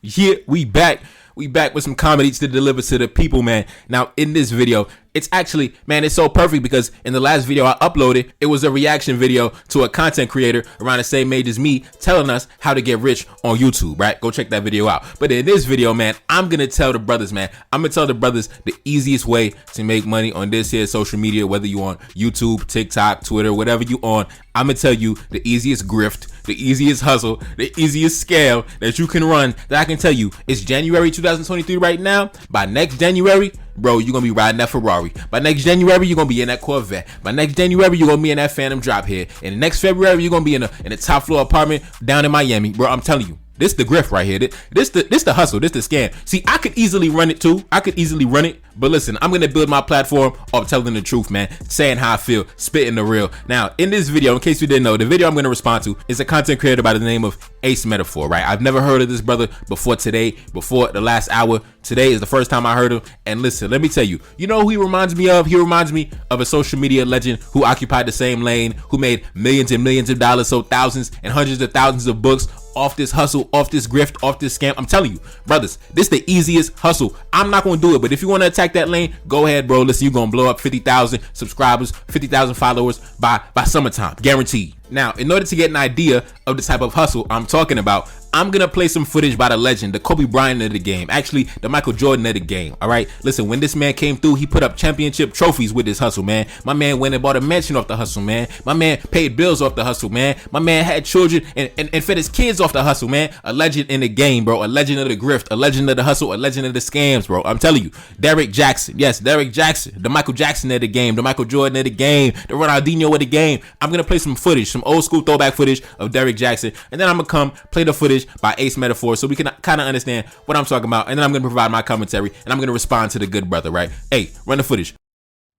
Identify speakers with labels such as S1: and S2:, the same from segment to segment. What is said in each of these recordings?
S1: Yeah, we back. We back with some comedy to deliver to the people, man. Now, in this video, it's actually, man, it's so perfect because in the last video I uploaded, it was a reaction video to a content creator around the same age as me telling us how to get rich on YouTube, right? Go check that video out. But in this video, man, I'm going to tell the brothers, man, I'm going to tell the brothers the easiest way to make money on this here social media, whether you on YouTube, TikTok, Twitter, whatever you on. I'm going to tell you the easiest grift, the easiest hustle, the easiest scale that you can run that I can tell you. It's January 2023 right now. By next January, bro, you're going to be riding that Ferrari. By next January, you're going to be in that Corvette. By next January, you're going to be in that Phantom Drophead. And next February, you're going to be in a top floor apartment down in Miami. Bro, I'm telling you. This the grift right here. This the hustle. This the scam. See, I could easily run it too. I could easily run it. But listen, I'm going to build my platform off telling the truth, man. Saying how I feel. Spitting the real. Now, in this video, in case you didn't know, the video I'm going to respond to is a content creator by the name of Ace Metaphor, right? I've never heard of this brother before today, before the last hour. Today is the first time I heard him. And listen, let me tell you, you know who he reminds me of? He reminds me of a social media legend who occupied the same lane, who made millions and millions of dollars, sold thousands and hundreds of thousands of books off this hustle, off this grift, off this scam. I'm telling you, brothers, this the easiest hustle. I'm not going to do it, but if you want to attack that lane, go ahead, bro. Listen, you're going to blow up 50,000 subscribers, 50,000 followers by summertime, guaranteed. Now, in order to get an idea of the type of hustle I'm talking about, I'm going to play some footage by the legend, the Kobe Bryant of the game, actually the Michael Jordan of the game, all right? Listen, when this man came through, he put up championship trophies with this hustle, man. My man went and bought a mansion off the hustle, man. My man paid bills off the hustle, man. My man had children and fed his kids off the hustle, man. A legend in the game, bro. A legend of the grift, a legend of the hustle, a legend of the scams, bro. I'm telling you, Derrick Jackson. Yes, Derrick Jackson, the Michael Jackson of the game, the Michael Jordan of the game, the Ronaldinho of the game. I'm going to play some footage, some old school throwback footage of Derrick Jackson, and then I'm going to come play the footage by Ace Metaphor so we can kind of understand what I'm talking about, and then I'm going to provide my commentary, and I'm going to respond to the good brother, right? Hey, run the footage.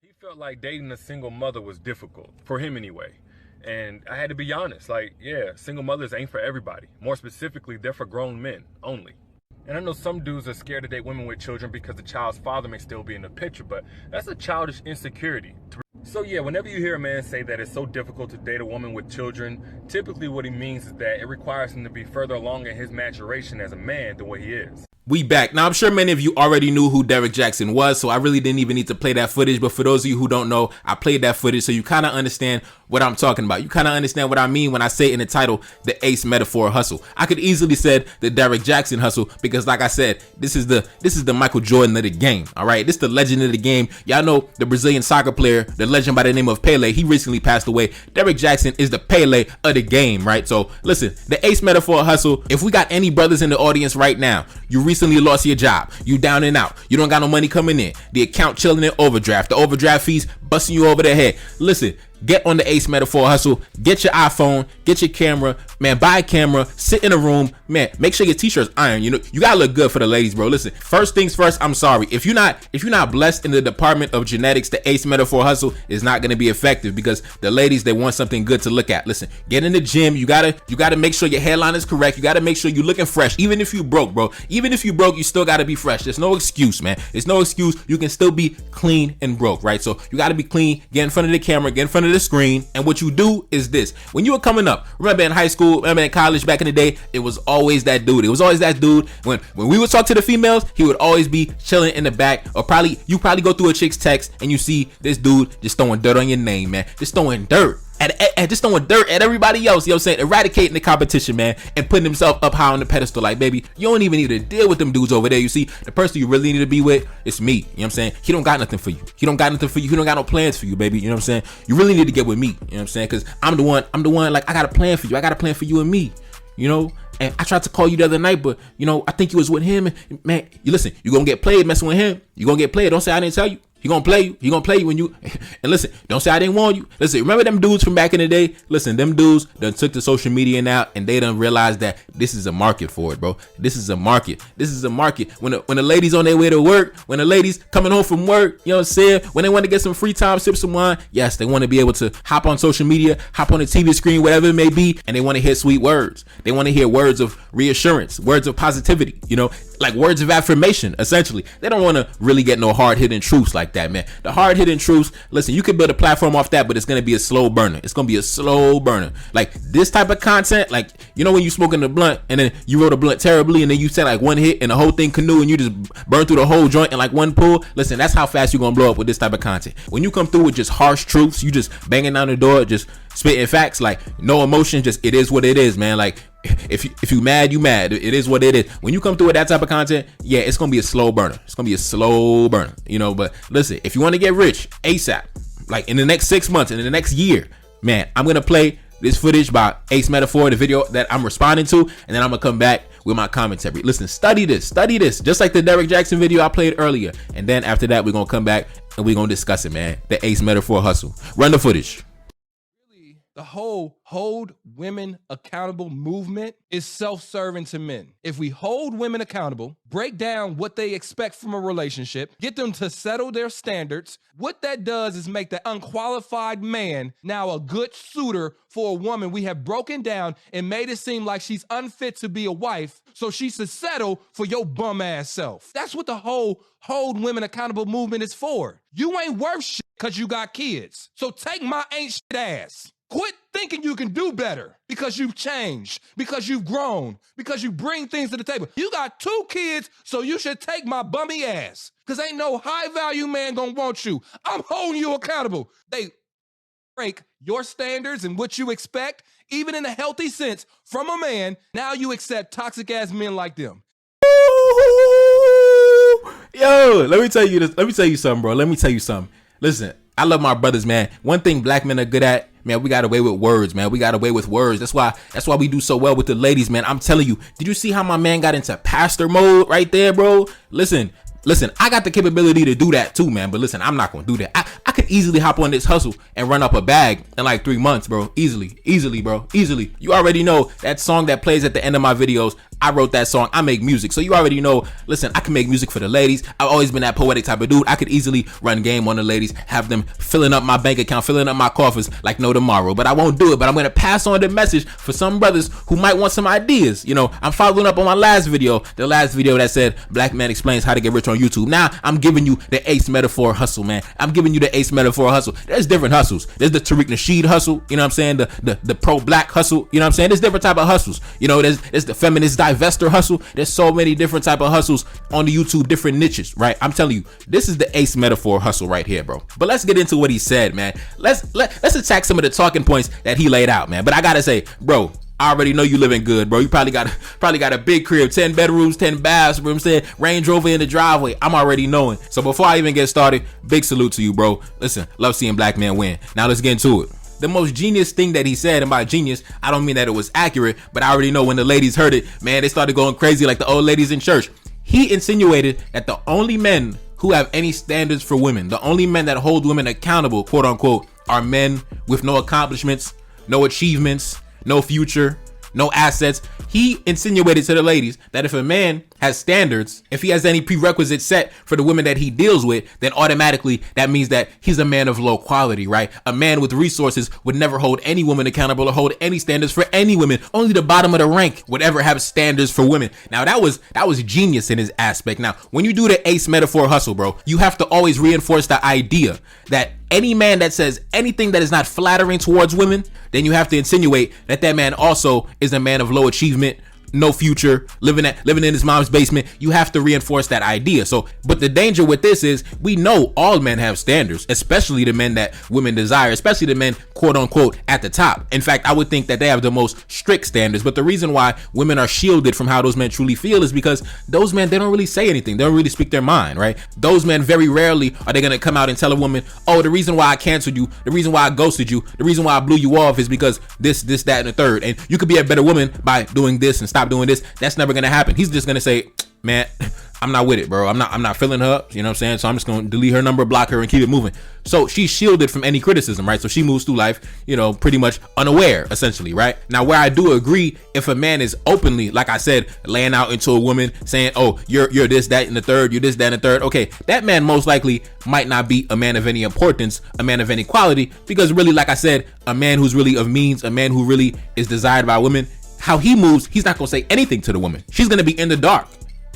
S2: He felt like dating a single mother was difficult, for him anyway. And I had to be honest, like, yeah, single mothers ain't for everybody. More specifically, they're for grown men only. And I know some dudes are scared to date women with children because the child's father may still be in the picture, but that's a childish insecurity. So yeah, whenever you hear a man say that it's so difficult to date a woman with children, typically what he means is that it requires him to be further along in his maturation as a man than what he is.
S1: We back. Now, I'm sure many of you already knew who Derrick Jackson was, so I really didn't even need to play that footage. But for those of you who don't know, I played that footage so you kind of understand what I'm talking about. You kind of understand what I mean when I say in the title, the Ace Metaphor hustle. I could easily said the Derrick Jackson hustle because, like I said, this is the Michael Jordan of the game. All right, this is the legend of the game. Y'all know the Brazilian soccer player, the legend by the name of Pele. He recently passed away. Derrick Jackson is the Pele of the game, right? So listen, the Ace Metaphor hustle. If we got any brothers in the audience right now, you recently lost your job, you down and out, you don't got no money coming in, the account chilling in overdraft, the overdraft fees busting you over the head. Listen, get on the Ace Metaphor hustle, get your iPhone, get your camera, man, buy a camera, sit in a room, man, make sure your t-shirt's iron. You know, you gotta look good for the ladies, bro. Listen, first things first, I'm sorry. If you're not blessed in the department of genetics, the Ace Metaphor hustle is not gonna be effective because the ladies, they want something good to look at. Listen, get in the gym, you gotta make sure your hairline is correct, you gotta make sure you're looking fresh. Even if you broke, bro, even if you broke, you still gotta be fresh. There's no excuse, man. There's no excuse. You can still be clean and broke, right? So you gotta be clean, get in front of the camera, get in front of the screen. And what you do is this. When you were coming up, remember in high school, remember in college back in the day, it was always that dude. It was always that dude. When we would talk to the females, he would always be chilling in the back, or you probably go through a chick's text and you see this dude just throwing dirt on your name, man. Just throwing dirt. Just throwing dirt at everybody else, you know what I'm saying? Eradicating the competition, man, and putting himself up high on the pedestal. Like, baby, you don't even need to deal with them dudes over there. You see, the person you really need to be with, it's me. You know what I'm saying? He don't got nothing for you. He don't got nothing for you. He don't got no plans for you, baby. You know what I'm saying? You really need to get with me. You know what I'm saying? Because I'm the one, like, I got a plan for you. I got a plan for you and me, you know? And I tried to call you the other night, but, you know, I think you was with him. Man, you listen, you gonna get played messing with him. You gonna get played. Don't say I didn't tell you. He gonna play you. He gonna play you when you. And listen, don't say I didn't warn you. Listen, remember them dudes from back in the day? Listen, them dudes done took the social media now, and they done realized that this is a market for it, bro. This is a market. This is a market. When the ladies on their way to work, when the ladies coming home from work, you know what I'm saying? When they want to get some free time, sip some wine, yes, they want to be able to hop on social media, hop on the TV screen, whatever it may be, and they want to hear sweet words. They want to hear words of reassurance, words of positivity, you know, like words of affirmation, essentially. They don't want to really get no hard-hitting truths like that, man. The hard hitting truths, listen, you can build a platform off that, but it's gonna be a slow burner. It's gonna be a slow burner. Like this type of content, like, you know, when you smoking a blunt and then you roll a blunt terribly and then you said like one hit and the whole thing canoe and you just burn through the whole joint in like one pull. Listen, that's how fast you're gonna blow up with this type of content. When you come through with just harsh truths, you just banging down the door, just spitting facts, like no emotion, just it is what it is, man. Like if you mad, you mad. It is what it is. When you come through with that type of content, yeah, it's gonna be a slow burner. It's gonna be a slow burner, you know. But listen, if you want to get rich ASAP, like in the next 6 months, in the next year, man, I'm gonna play this footage by Ace Metaphor, the video that I'm responding to, and then I'm gonna come back with my commentary. Listen, study this, just like the Derek Jackson video I played earlier. And then after that, we're gonna come back and we're gonna discuss it, man. The Ace Metaphor hustle. Run the footage.
S3: The whole hold women accountable movement is self-serving to men. If we hold women accountable, break down what they expect from a relationship, get them to settle their standards, what that does is make the unqualified man now a good suitor for a woman we have broken down and made it seem like she's unfit to be a wife, so she should settle for your bum ass self. That's what the whole hold women accountable movement is for. You ain't worth shit because you got kids. So take my ain't shit ass. Quit thinking you can do better because you've changed, because you've grown, because you bring things to the table. You got 2 kids, so you should take my bummy ass, because ain't no high value man gonna want you. I'm holding you accountable. They break your standards and what you expect, even in a healthy sense, from a man. Now you accept toxic ass men like them.
S1: Yo, let me tell you this. Let me tell you something, bro. Let me tell you something. Listen, I love my brothers, man. One thing black men are good at, man, we got away with words, man. We got away with words. That's why we do so well with the ladies, man. I'm telling you. Did you see how my man got into pastor mode right there, bro? Listen, I got the capability to do that too, man. But listen, I'm not gonna do that. I could easily hop on this hustle and run up a bag in like 3 months, bro. Easily, bro. Easily. You already know that song that plays at the end of my videos. I wrote that song. I make music. So you already know, listen, I can make music for the ladies. I've always been that poetic type of dude. I could easily run game on the ladies, have them filling up my bank account, filling up my coffers like no tomorrow. But I won't do it. But I'm going to pass on the message for some brothers who might want some ideas. You know, I'm following up on my last video, the last video that said Black Man Explains How to Get Rich on YouTube. Now I'm giving you the Ace Metaphor hustle, man. I'm giving you the Ace Metaphor hustle. There's different hustles. There's the Tariq Nasheed hustle. You know what I'm saying? The pro-black hustle. You know what I'm saying? There's different type of hustles. You know, there's the feminist divestor hustle. There's so many different type of hustles on the YouTube, different niches, right? I'm telling you, this is the Ace Metaphor hustle right here, bro. But let's get into what he said, man. Let's attack some of the talking points that he laid out, man. But I gotta say, bro, I already know you living good, bro. You probably got a big crib, 10 bedrooms, 10 baths, you know what I'm saying? Range Rover in the driveway. I'm already knowing. So before I even get started, big salute to you, bro. Listen, love seeing black men win. Now let's get into it. The most genius thing that he said, and by genius, I don't mean that it was accurate, but I already know when the ladies heard it, man, they started going crazy like the old ladies in church. He insinuated that the only men who have any standards for women, the only men that hold women accountable, quote unquote, are men with no accomplishments, no achievements, no future, no assets. He insinuated to the ladies that if a man has standards, if he has any prerequisites set for the women that he deals with, then automatically that means that he's a man of low quality, right? A man with resources would never hold any woman accountable or hold any standards for any women. Only the bottom of the rank would ever have standards for women. Now that was genius in his aspect. Now, when you do the Ace Metaphor hustle, bro, you have to always reinforce the idea that any man that says anything that is not flattering towards women, then you have to insinuate that that man also is a man of low achievement, no future, living in his mom's basement. You have to reinforce that idea. So, but the danger with this is we know all men have standards, especially the men that women desire, especially the men, quote unquote, at the top. In fact, I would think that they have the most strict standards. But the reason why women are shielded from how those men truly feel is because those men, they don't really say anything. They don't really speak their mind, right? Those men, very rarely are they going to come out and tell a woman, oh, the reason why I canceled you, the reason why I ghosted you, the reason why I blew you off is because this, that, and the third. And you could be a better woman by doing this and stop doing this. That's never going to happen. He's just going to say, man, I'm not with it, bro. I'm not feeling her up. You know what I'm saying? So I'm just going to delete her number, block her, and keep it moving. So she's shielded from any criticism, right? So she moves through life, you know, pretty much unaware, essentially, right? Now, where I do agree, if a man is openly, like I said, laying out into a woman saying, oh, you're this, that, and the third, you're this, that, and the third. Okay, that man most likely might not be a man of any importance, a man of any quality, because really, like I said, a man who's really of means, a man who really is desired by women, how he moves, he's not going to say anything to the woman. She's going to be in the dark.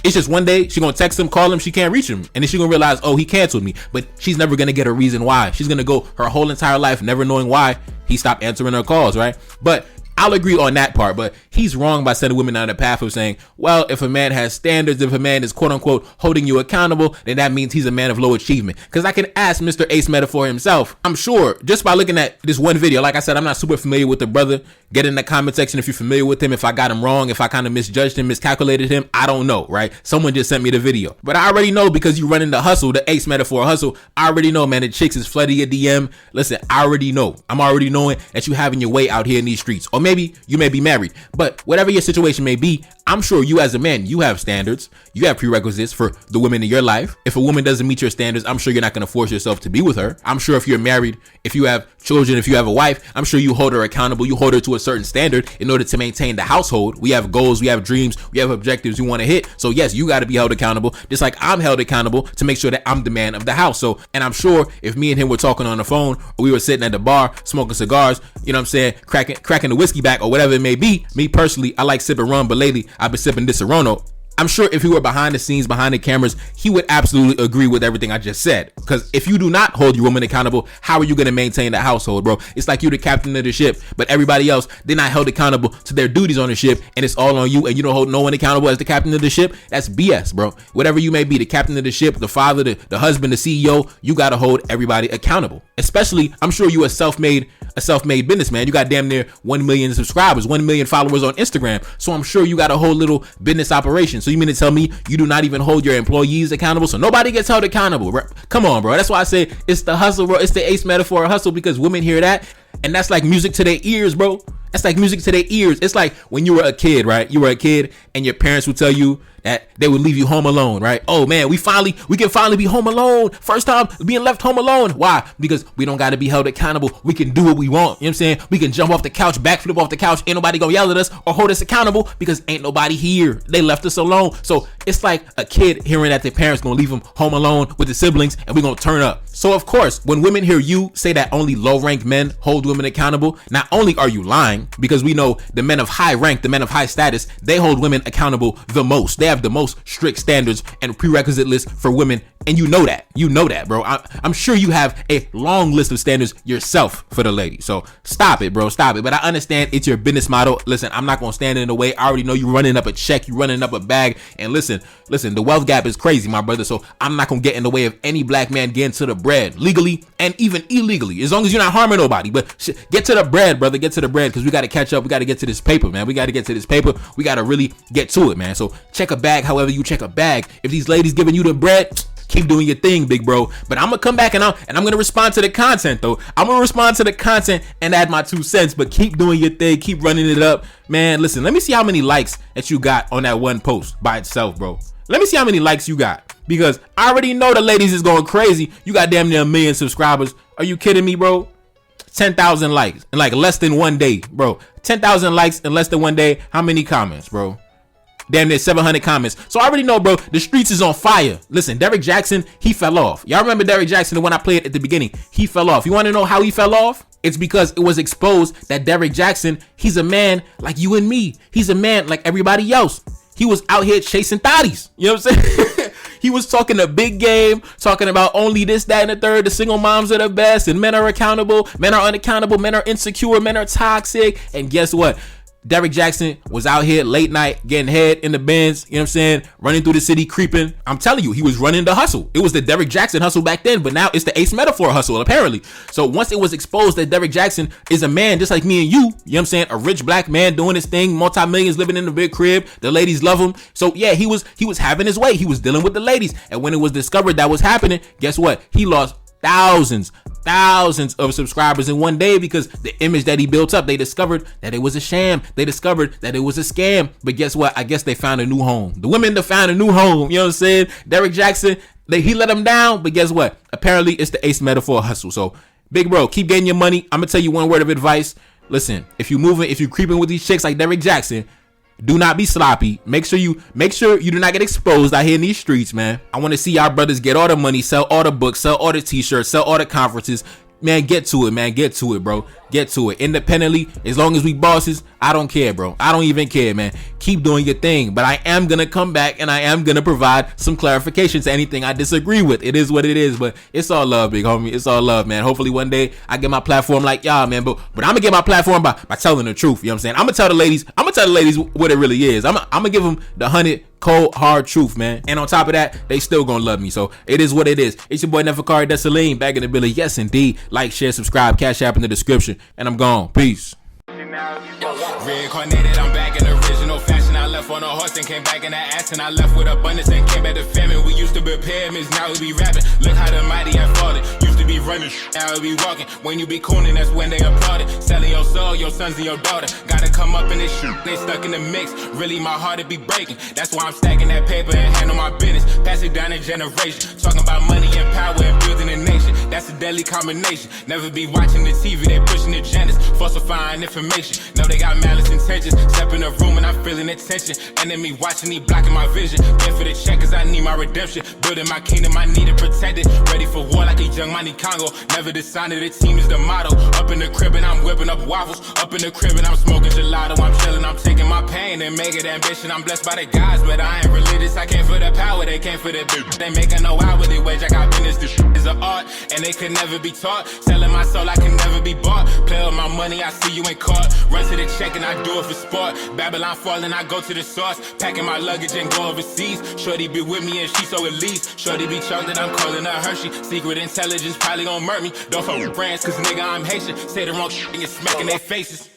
S1: It's just one day she gonna text him, call him, she can't reach him, and then she gonna realize, oh, he canceled me. But she's never gonna get a reason why. She's gonna go her whole entire life never knowing why he stopped answering her calls, right? But I'll agree on that part, but he's wrong by sending women down the path of saying, well, if a man has standards, if a man is quote unquote holding you accountable, then that means he's a man of low achievement. Because I can ask Mr. Ace Metaphor himself. I'm sure just by looking at this one video, like I said, I'm not super familiar with the brother. Get in the comment section if you're familiar with him, if I got him wrong, if I kind of misjudged him, miscalculated him. I don't know, right? Someone just sent me the video. But I already know, because you running the hustle, the Ace Metaphor hustle, I already know, man, the chicks is flooding your DM. Listen, I already know. I'm already knowing that you having your way out here in these streets. Or maybe you may be married. But whatever your situation may be, I'm sure you as a man, you have standards. You have prerequisites for the women in your life. If a woman doesn't meet your standards, I'm sure you're not going to force yourself to be with her. I'm sure if you're married, if you have children, if you have a wife, I'm sure you hold her accountable. You hold her to a certain standard in order to maintain the household. We have goals, we have dreams, we have objectives we want to hit. So yes, you got to be held accountable, just like I'm held accountable to make sure that I'm the man of the house. So, and I'm sure if me and him were talking on the phone, or we were sitting at the bar smoking cigars, you know what I'm saying, cracking the whiskey back or whatever it may be. Me personally, I like sipping rum, but lately I've been sipping this Serono. I'm sure if he were behind the scenes, behind the cameras, he would absolutely agree with everything I just said. Because if you do not hold your woman accountable, how are you going to maintain the household, bro? It's like you're the captain of the ship, but everybody else, they're not held accountable to their duties on the ship, and it's all on you, and you don't hold no one accountable as the captain of the ship. That's BS, bro. Whatever you may be, the captain of the ship, the father, the husband, the CEO, you got to hold everybody accountable. Especially, I'm sure you a self-made businessman. You got damn near 1 million subscribers, 1 million followers on Instagram. So I'm sure you got a whole little business operation. So you mean to tell me you do not even hold your employees accountable? So nobody gets held accountable. Come on, bro. That's why I say it's the hustle, bro. It's the Ace Metaphor hustle, because women hear that, and that's like music to their ears, bro. That's like music to their ears. It's like when you were a kid, right? You were a kid and your parents would tell you that they would leave you home alone, right? Oh man, we can finally be home alone. First time being left home alone. Why? Because we don't got to be held accountable. We can do what we want. You know what I'm saying? We can jump off the couch, backflip off the couch. Ain't nobody gonna yell at us or hold us accountable because ain't nobody here. They left us alone. So it's like a kid hearing that their parents gonna leave them home alone with the siblings, and we gonna turn up. So of course, when women hear you say that only low-ranked men hold women accountable, not only are you lying, because we know the men of high rank, the men of high status, they hold women accountable the most. They have the most strict standards and prerequisite list for women, and you know that, bro. I'm sure you have a long list of standards yourself for the lady. So stop it, bro. Stop it. But I understand it's your business model. Listen, I'm not gonna stand in the way. I already know you running up a check, you running up a bag, and listen, the wealth gap is crazy, my brother. So I'm not gonna get in the way of any black man getting to the bread legally and even illegally, as long as you're not harming nobody. But get to the bread, brother. Get to the bread, because we got to catch up. We got to get to this paper, man. We got to get to this paper. We got to really get to it, man. So check a bag however you check a bag. If these ladies giving you the bread, keep doing your thing, big bro. But I'm gonna come back and I'm gonna respond to the content, though. I'm gonna respond to the content and add my 2 cents. But keep doing your thing, keep running it up, man. Listen, let me see how many likes that you got on that one post by itself, bro. Let me see how many likes you got, because I already know the ladies is going crazy. You got damn near 1 million subscribers. Are you kidding me, bro? 10,000 likes in like less than 1 day, bro. 10,000 likes in less than 1 day. How many comments, bro? Damn near 700 comments. So I already know, bro, the streets is on fire. Listen, Derrick Jackson, he fell off. Y'all remember Derrick Jackson, the one I played at the beginning? He fell off. You want to know how he fell off? It's because it was exposed that Derrick Jackson, he's a man like you and me. He's a man like everybody else. He was out here chasing thotties. You know what I'm saying? He was talking a big game, talking about only this, that, and the third. The single moms are the best, and men are accountable. Men are unaccountable. Men are insecure. Men are toxic. And guess what? Derrick Jackson was out here late night getting head in the Benz, you know what I'm saying, running through the city, creeping. I'm telling you, he was running the hustle. It was the Derrick Jackson hustle back then, but now it's the Ace Metaphor hustle, apparently. So once it was exposed that Derrick Jackson is a man just like me and you know what I'm saying, a rich black man doing his thing, multi-millions, living in a big crib, the ladies love him. So yeah, he was having his way. He was dealing with the ladies. And when it was discovered that was happening, guess what? He lost thousands of subscribers in 1 day, because the image that he built up, they discovered that it was a sham. They discovered that it was a scam. But guess what? I guess they found a new home. The women that found a new home, you know what I'm saying? Derrick Jackson, he let them down, but guess what? Apparently it's the Ace Metaphor hustle. So big bro, keep getting your money. I'm gonna tell you one word of advice. Listen, if you're creeping with these chicks like Derrick Jackson, do not be sloppy. Make sure you do not get exposed out here in these streets, man. I want to see our brothers get all the money, sell all the books, sell all the t-shirts, sell all the conferences. Man, get to it, man. Get to it, bro. Get to it. Independently, as long as we bosses, I don't care, bro. I don't even care, man. Keep doing your thing. But I am going to come back and I am going to provide some clarification to anything I disagree with. It is what it is, but it's all love, big homie. It's all love, man. Hopefully one day I get my platform like y'all, man. But I'm going to get my platform by telling the truth. You know what I'm saying? I'm going to tell the ladies what it really is. I'm going to give them the 100 cold hard truth, man. And on top of that, they still gonna love me. So it is what it is. It's your boy Neferkari Desaline back in the building. Yes indeed. Like, share, subscribe, cash app in the description, and I'm gone. Peace.
S4: Reincarnated, I'm back in original fashion. I left on a horse and came back in the ass, and I left with abundance and came back to famine. We used to be pyramids, now we be rapping. Look how the mighty have fallen. Used to be running, now we be walking. When you be cooning, that's when they applauded. Selling your soul, your sons and your daughter. Gotta come up in this shit, they stuck in the mix. Really, my heart it be breaking. That's why I'm stacking that paper and handle my business. Pass it down in generation. Talking about money and power and building a nation. That's a deadly combination. Never be watching the TV, they pushing agendas, falsifying information. Know they got malice intentions. Step in the room and I'm feeling the tension. Enemy watching, he blocking my vision. Pay for the check cause I need my redemption. Building my kingdom, I need it protected. Ready for war like a young Money Congo. Never decided the team is the motto. Up in the crib and I'm whipping up waffles. Up in the crib and I'm smoking gelato. I'm chilling, I'm taking my pain and make it ambition. I'm blessed by the gods, but I ain't religious. I came for the power, they came for the bitch. They making no hourly wage. I got business, this shit is an art, and they could never be taught. Selling my soul, I can never be bought. Play with my money, I see you in court. Run to the check and I do it for sport. Babylon falling, I go to the source. Packing my luggage and go overseas. Shorty be with me and she so elite. Shorty be chocolate, I'm calling her Hershey. Secret intelligence probably gon' murk me. Don't fuck with brands, cause nigga I'm Haitian. Say the wrong shit and you're smacking their faces.